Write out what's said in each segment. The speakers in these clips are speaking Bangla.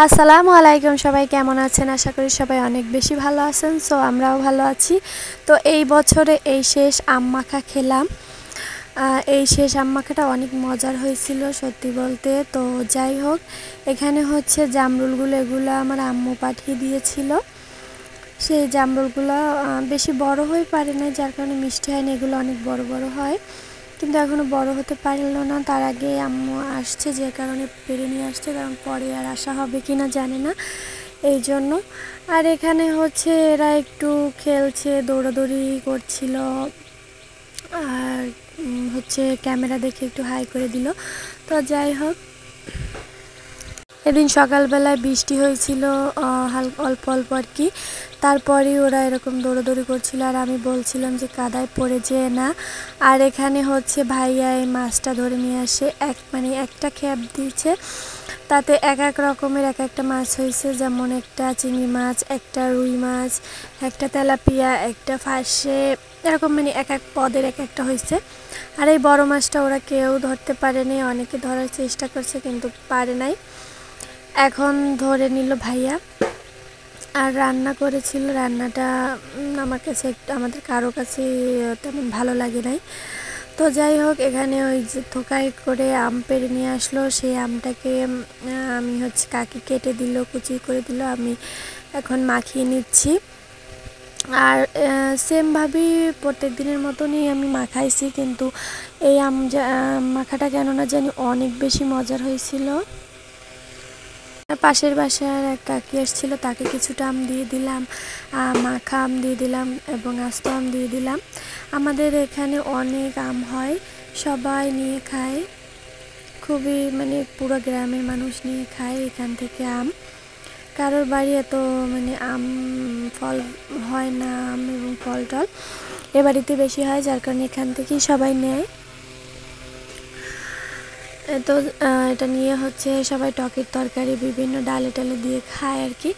আসসালামু আলাইকুম, সবাই কেমন আছেন? আশা করি সবাই অনেক বেশি ভালো আছেন। সো আমরাও ভালো আছি। তো এই বছরে এই শেষ আম মাখা খেলাম। এই শেষ আম মাখাটা অনেক মজার হয়েছিল সত্যি বলতে। তো যাই হোক, এখানে হচ্ছে জামরুলগুলো, এগুলো আমার আম্মু পাঠিয়ে দিয়েছিল। সেই জামরুলগুলো বেশি বড় হয়ে পারে না, যার কারণে মিষ্টি হয় না। এগুলো অনেক বড় বড় হয়, কিন্তু এখনও বড় হতে পারল না। তার আগে আম্মু আসছে, যে কারণে পেরে নিয়ে আসছে, কারণ পরে আর আসা হবে কি না জানে না, এই জন্য। আর এখানে হচ্ছে এরা একটু খেলছে, দৌড়াদৌড়ি করছিল। আর হচ্ছে ক্যামেরা দেখে একটু হাই করে দিল। তো যাই হোক, এদিন সকালবেলায় বৃষ্টি হয়েছিল অল্প অল্প আর কি। তারপরে ওরা এরকম দৌড়াদৌড়ি করছিল, আর আমি বলছিলাম যে কাদায় পড়ে যেয়ে না। আর এখানে হচ্ছে ভাইয়া এই মাছটা ধরে নিয়ে আসে, একটা খেপ দিয়েছে, তাতে এক এক রকমের এক একটা মাছ হয়েছে। যেমন একটা চিংড়ি মাছ, একটা রুই মাছ, একটা তেলাপিয়া, একটা ফাঁসে, এরকম এক এক পদের এক একটা হয়েছে। আর এই বড় মাছটা ওরা কেউ ধরতে পারেনি, অনেকে ধরার চেষ্টা করছে কিন্তু পারে নাই। এখন ধরে নিল ভাইয়া, আর রান্না করেছিল। রান্নাটা আমার কাছে আমাদের কারো কাছে তেমন ভালো লাগে নাই। তো যাই হোক, এখানে ওই যে থোকায় করে আম পেড়ে নিয়ে আসলো, সেই আমটাকে আমি হচ্ছে কাকি কেটে দিল, কুচি করে দিল, আমি এখন মাখিয়ে নিচ্ছি। আর সেমভাবেই প্রত্যেক দিনের মতনই আমি মাখাইছি, কিন্তু এই আম মাখাটা কেন না জানি অনেক বেশি মজার হয়েছিল। পাশের বাসার এক কাকি আসছিল, তাকে কিছুটা আম দিয়ে দিলাম, মাখা আম দিয়ে দিলাম এবং আস্ত আম দিয়ে দিলাম। আমাদের এখানে অনেক আম হয়, সবাই নিয়ে খায়, খুবই পুরো গ্রামের মানুষ নিয়ে খায় এখান থেকে আম। কারোর বাড়ি এত আম ফল হয় না, আম এবং ফল টল এ বাড়িতে বেশি হয়, যার কারণে এখান থেকেই সবাই নেয়। তো এটা নিয়ে হচ্ছে সবাই টকের তরকারি বিভিন্ন ডালে টালে দিয়ে খায় আর কি।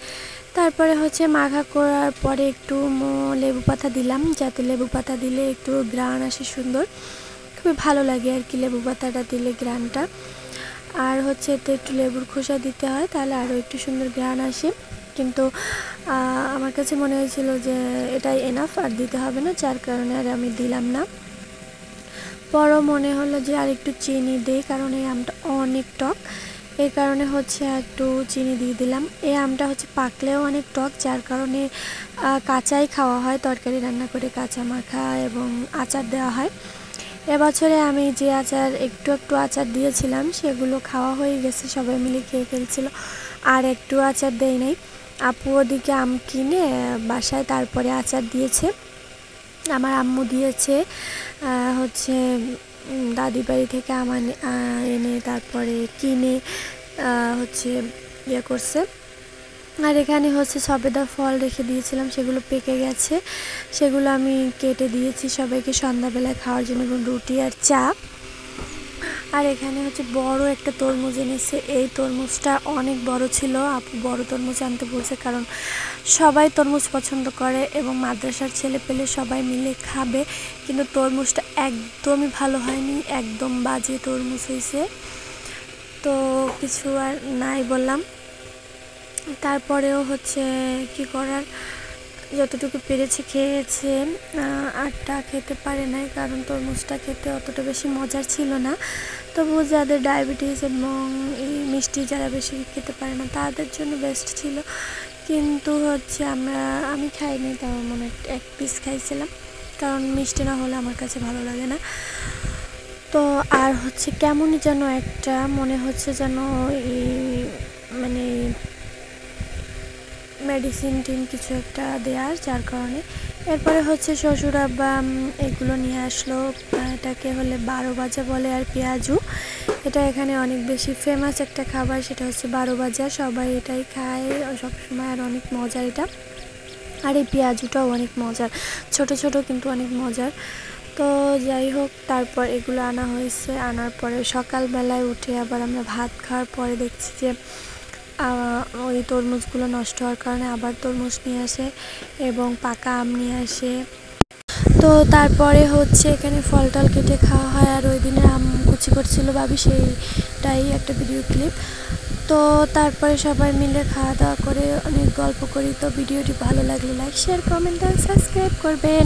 তারপরে হচ্ছে মাখা করার পরে একটু লেবু পাতা দিলাম, যাতে লেবু পাতা দিলে একটু গ্রান আসে সুন্দর, খুবই ভালো লাগে আর কি লেবু পাতাটা দিলে গ্রানটা। আর হচ্ছে এতে একটু লেবুর খোসা দিতে হয়, তাহলে আরও একটু সুন্দর গ্রান আসে। কিন্তু আমার কাছে মনে হয়েছিল যে এটাই এনাফ, আর দিতে হবে না, যার কারণে আর আমি দিলাম না। পরও মনে হলো যে আর একটু চিনি দিই, কারণ এই আমটা অনেক টক, এই কারণে হচ্ছে একটু চিনি দিয়ে দিলাম। এই আমটা হচ্ছে পাকলেও অনেক টক, যার কারণে কাঁচাই খাওয়া হয়, তরকারি রান্না করে কাঁচা মাখা এবং আচার দেওয়া হয়। এবছরে আমি যে আচার একটু একটু আচার দিয়েছিলাম সেগুলো খাওয়া হয়ে গেছে, সবাই মিলে খেয়ে ফেলছিল, আর একটু আচার দেয় নাই। আপু ওদিকে আম কিনে বাসায় তারপরে আচার দিয়েছে, আমার আম্মু দিয়েছে হচ্ছে দাদি বাড়ি থেকে আমার এনে তারপরে কিনে হচ্ছে ইয়ে করছে। আর এখানে হচ্ছে সবেদা ফল রেখে দিয়েছিলাম, সেগুলো পেকে গেছে, সেগুলো আমি কেটে দিয়েছি সবাইকে সন্ধ্যাবেলায় খাওয়ার জন্য, এবং রুটি আর চা। আর এখানে হচ্ছে বড় একটা তরমুজ এনেছে, এই তরমুজটা অনেক বড় ছিল, আপু বড় তরমুজ আনতে বলছে, কারণ সবাই তরমুজ পছন্দ করে এবং মাদ্রাসার ছেলে পেলে সবাই মিলে খাবে। কিন্তু তরমুজটা একদমই ভালো হয়নি, একদম বাজে তরমুজ হয়েছে। তো কিছু আর নাই বললাম, তারপরেও হচ্ছে কি করার, যতটুকু পেরেছে খেয়েছে, আরটা খেতে পারে নাই, কারণ তরমুজটা খেতে অতটা বেশি মজার ছিল না। তবু যাদের ডায়াবেটিস এবং এই মিষ্টি যারা বেশি খেতে পারে না তাদের জন্য বেস্ট ছিল। কিন্তু হচ্ছে আমি খাইনি, তাও এক পিস খাইছিলাম, কারণ মিষ্টি না হলে আমার কাছে ভালো লাগে না। তো আর হচ্ছে কেমনই যেন একটা মনে হচ্ছে যেন মেডিসিন কিছু একটা দেওয়ার, যার কারণে। এরপরে হচ্ছে শ্বশুর আব্বা এগুলো নিয়ে আসলো, এটাকে হলে 12 ভাজা বলে, আর পেঁয়াজু, এটা এখানে অনেক বেশি ফেমাস একটা খাবার, সেটা হচ্ছে 12 ভাজা, সবাই এটাই খায় সবসময়, আর অনেক মজার এটা। আর এই পেঁয়াজুটাও অনেক মজার, ছোট ছোট কিন্তু অনেক মজার। তো যাই হোক, তারপর এগুলো আনা হয়েছে, আনার পরে সকালবেলায় উঠে আবার আমরা ভাত খাওয়ার পরে দেখছি যে ওই তরমুজগুলো নষ্ট হওয়ার কারণে আবার তরমুজ নিয়ে আসে এবং পাকা আম নিয়ে আসে। তো তারপরে হচ্ছে এখানে ফল টল কেটে খাওয়া হয়, আর ওই দিনের আম কুচি করছিল ভাবি, সেইটাই একটা ভিডিও ক্লিপ। তো তারপরে সবাই মিলে খাওয়া দাওয়া করে অনেক গল্প করি। তো ভিডিওটি ভালো লাগলে লাইক শেয়ার কমেন্ট আর সাবস্ক্রাইব করবেন।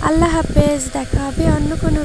আল্লাহ হাফেজ, দেখা হবে অন্য কোনো